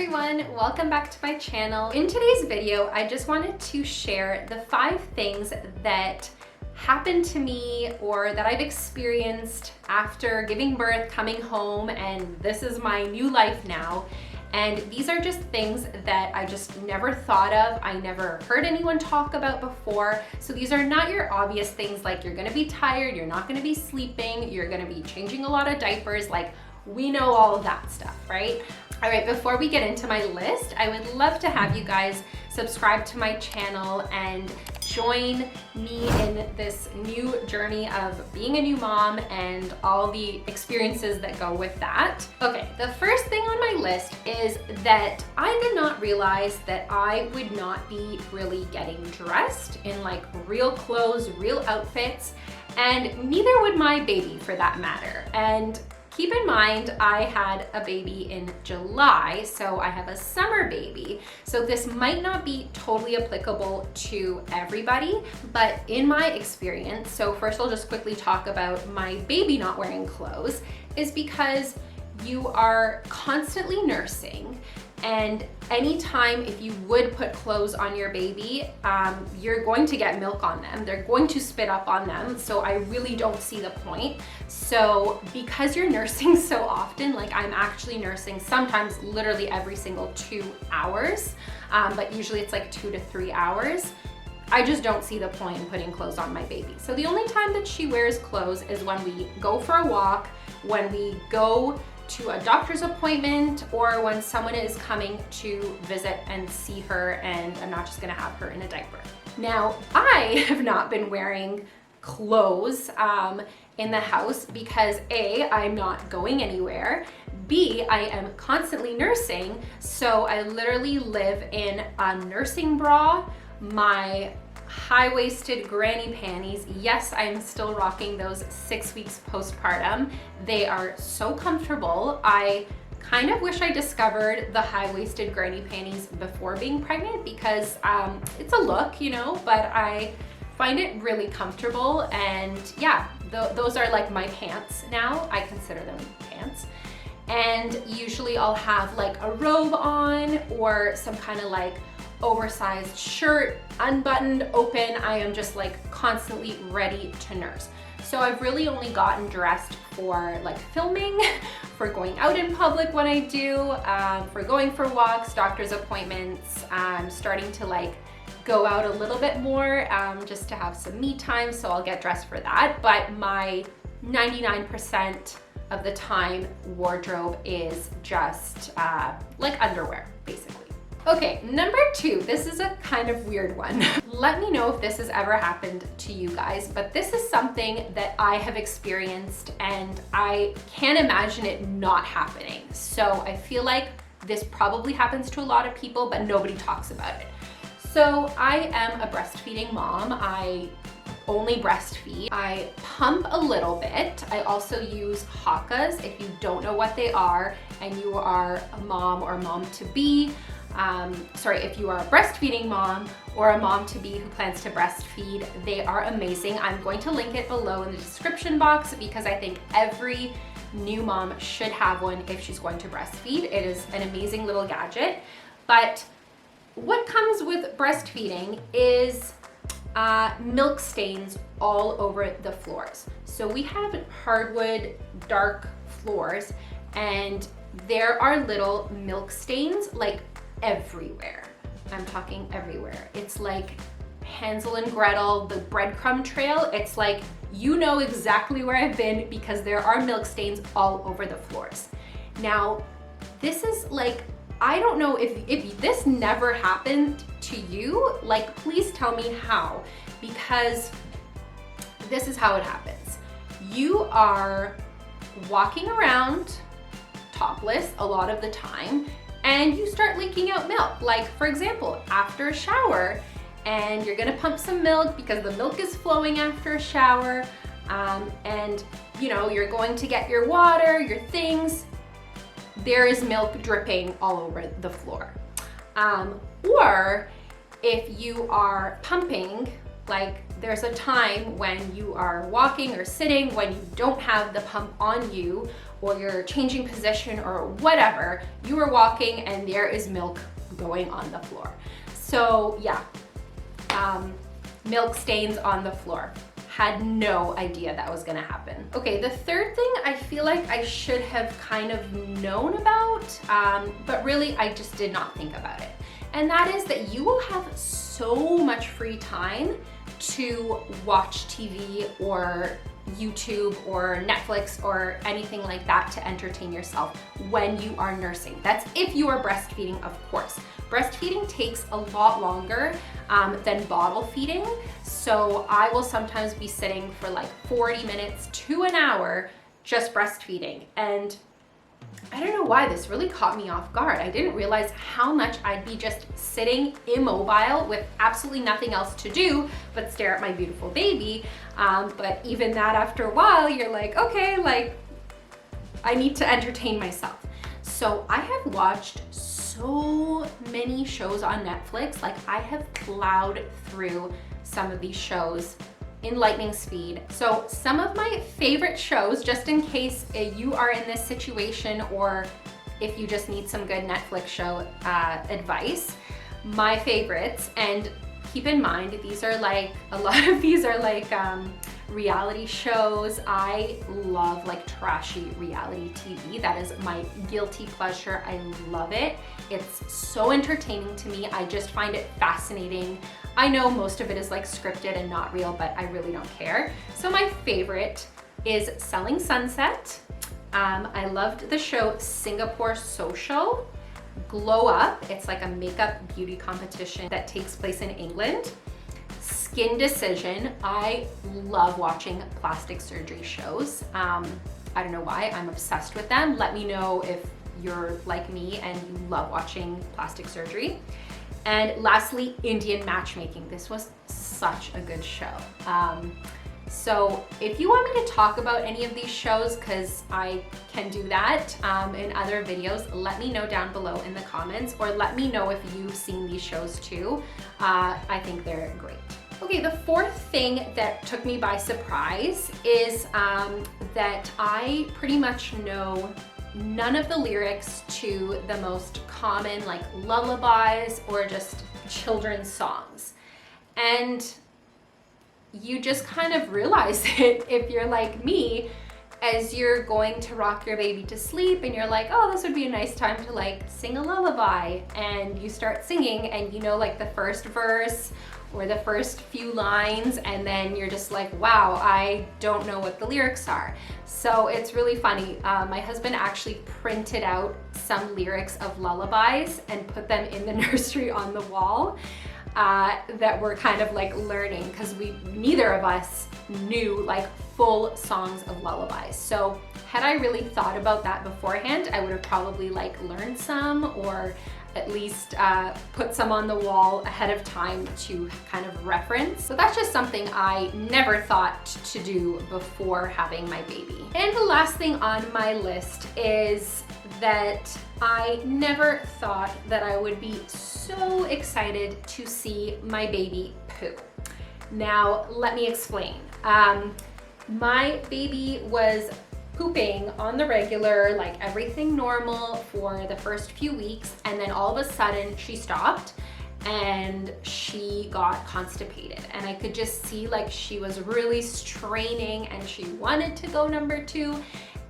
everyone, welcome back to my channel. In today's video, I just wanted to share the 5 things that happened to me or that I've experienced after giving birth, coming home, and this is my new life now. And these are just things that I just never thought of. I never heard anyone talk about before. So these are not your obvious things like you're gonna be tired, you're not gonna be sleeping, you're gonna be changing a lot of diapers. Like, we know all of that stuff, right? All right, before we get into my list, I would love to have you guys subscribe to my channel and join me in this new journey of being a new mom and all the experiences that go with that. Okay, the first thing on my list is that I did not realize that I would not be really getting dressed in like real clothes, real outfits, and neither would my baby for that matter. And keep in mind, I had a baby in July, so I have a summer baby. So this might not be totally applicable to everybody, but in my experience, so first I'll just quickly talk about my baby not wearing clothes, is because you are constantly nursing, and anytime if you would put clothes on your baby, you're going to get milk on them. They're going to spit up on them. So I really don't see the point. So because you're nursing so often, like I'm actually nursing sometimes literally every single 2 hours, but usually it's like 2 to 3 hours. I just don't see the point in putting clothes on my baby. So the only time that she wears clothes is when we go for a walk, when we go to a doctor's appointment, or when someone is coming to visit and see her and I'm not just gonna have her in a diaper. Now, I have not been wearing clothes in the house because A, I'm not going anywhere, B, I am constantly nursing, so I literally live in a nursing bra, my high-waisted granny panties. Yes, I'm still rocking those 6 weeks postpartum. They are so comfortable. I kind of wish I discovered the high-waisted granny panties before being pregnant because it's a look, you know, but I find it really comfortable. And yeah, those are like my pants now. I consider them pants. And usually I'll have like a robe on or some kind of like oversized shirt, unbuttoned, open. I am just like constantly ready to nurse. So I've really only gotten dressed for like filming, for going out in public when I do, for going for walks, doctor's appointments. I'm starting to like go out a little bit more just to have some me time, so I'll get dressed for that. But my 99% of the time wardrobe is just like underwear, basically. Okay, number 2, this is a kind of weird one. Let me know if this has ever happened to you guys, but this is something that I have experienced and I can't imagine it not happening. So I feel like this probably happens to a lot of people, but nobody talks about it. So I am a breastfeeding mom. I only breastfeed. I pump a little bit. I also use Hakas. If you don't know what they are and you are a mom or mom-to-be, if you are a breastfeeding mom or a mom-to-be who plans to breastfeed, they are amazing. I'm going to link it below in the description box because I think every new mom should have one if she's going to breastfeed. It is an amazing little gadget. But what comes with breastfeeding is milk stains all over the floors. So we have hardwood, dark floors, and there are little milk stains like everywhere. I'm talking everywhere. It's like Hansel and Gretel, the breadcrumb trail. It's like, you know exactly where I've been because there are milk stains all over the floors. Now, this is like, I don't know if this never happened to you, like please tell me how, because this is how it happens. You are walking around topless a lot of the time and you start leaking out milk. Like for example, after a shower, and you're gonna pump some milk because the milk is flowing after a shower, and you know, you're going to get your water, your things, there is milk dripping all over the floor. Or if you are pumping, like there's a time when you are walking or sitting when you don't have the pump on you, or you're changing position or whatever, you are walking and there is milk going on the floor. So yeah, milk stains on the floor. Had no idea that was gonna happen. Okay, the third thing I feel like I should have kind of known about, but really I just did not think about it. And that is that you will have so much free time to watch TV or YouTube or Netflix or anything like that to entertain yourself when you are nursing. That's if you are breastfeeding, of course. Breastfeeding takes a lot longer than bottle feeding. So I will sometimes be sitting for like 40 minutes to an hour just breastfeeding. And I don't know why this really caught me off guard. I didn't realize how much I'd be just sitting immobile with absolutely nothing else to do but stare at my beautiful baby. But even that, after a while, you're like, okay, like I need to entertain myself. So I have watched so many shows on Netflix. Like I have plowed through some of these shows in lightning speed. So some of my favorite shows, just in case you are in this situation or if you just need some good Netflix show advice, my favorites, and keep in mind, these are like, a lot of these are like reality shows. I love like trashy reality TV. That is my guilty pleasure. I love it. It's so entertaining to me. I just find it fascinating. I know most of it is like scripted and not real, but I really don't care. So my favorite is Selling Sunset. I loved the show Singapore Social. Glow Up, it's like a makeup beauty competition that takes place in England. Skin Decision, I love watching plastic surgery shows. I don't know why, I'm obsessed with them. Let me know if you're like me and you love watching plastic surgery. And lastly, Indian Matchmaking. This was such a good show. So if you want me to talk about any of these shows, because I can do that in other videos, let me know down below in the comments, or let me know if you've seen these shows too. I think they're great. Okay, the fourth thing that took me by surprise is that I pretty much know none of the lyrics to the most common like lullabies or just children's songs. And you just kind of realize it if you're like me, as you're going to rock your baby to sleep and you're like, oh, this would be a nice time to like sing a lullaby, and you start singing and you know like the first verse or the first few lines, and then you're just like, wow, I don't know what the lyrics are. So it's really funny. My husband actually printed out some lyrics of lullabies and put them in the nursery on the wall. That we're kind of like learning, because neither of us knew like full songs of lullabies. So had I really thought about that beforehand, I would have probably like learned some, or at least put some on the wall ahead of time to kind of reference. So that's just something I never thought to do before having my baby. And the last thing on my list is that I never thought that I would be so excited to see my baby poo. Now, let me explain. My baby was pooping on the regular, like everything normal for the first few weeks, and then all of a sudden she stopped and she got constipated, and I could just see like she was really straining and she wanted to go number 2.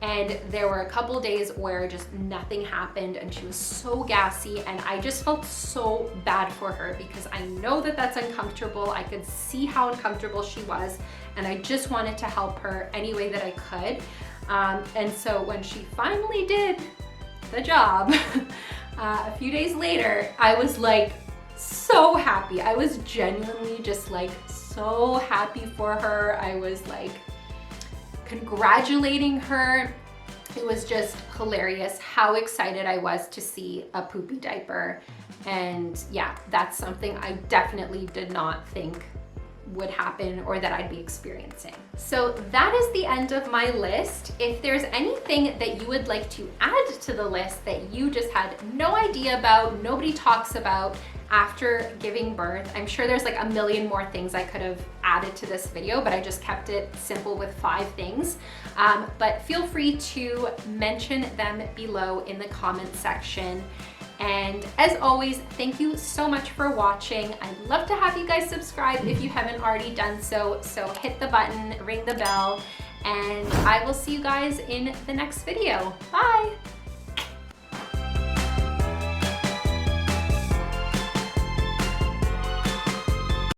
And there were a couple days where just nothing happened and she was so gassy, and I just felt so bad for her because I know that that's uncomfortable. I could see how uncomfortable she was, and I just wanted to help her any way that I could. And so when she finally did the job, a few days later, I was like so happy. I was genuinely just like so happy for her. I was like congratulating her. It was just hilarious how excited I was to see a poopy diaper. And yeah, that's something I definitely did not think would happen or that I'd be experiencing. So that is the end of my list. If there's anything that you would like to add to the list that you just had no idea about, nobody talks about after giving birth, I'm sure there's like a million more things I could have added to this video, but I just kept it simple with 5 things. But feel free to mention them below in the comment section. And as always, thank you so much for watching. I'd love to have you guys subscribe if you haven't already done so. So hit the button, ring the bell, and I will see you guys in the next video. Bye.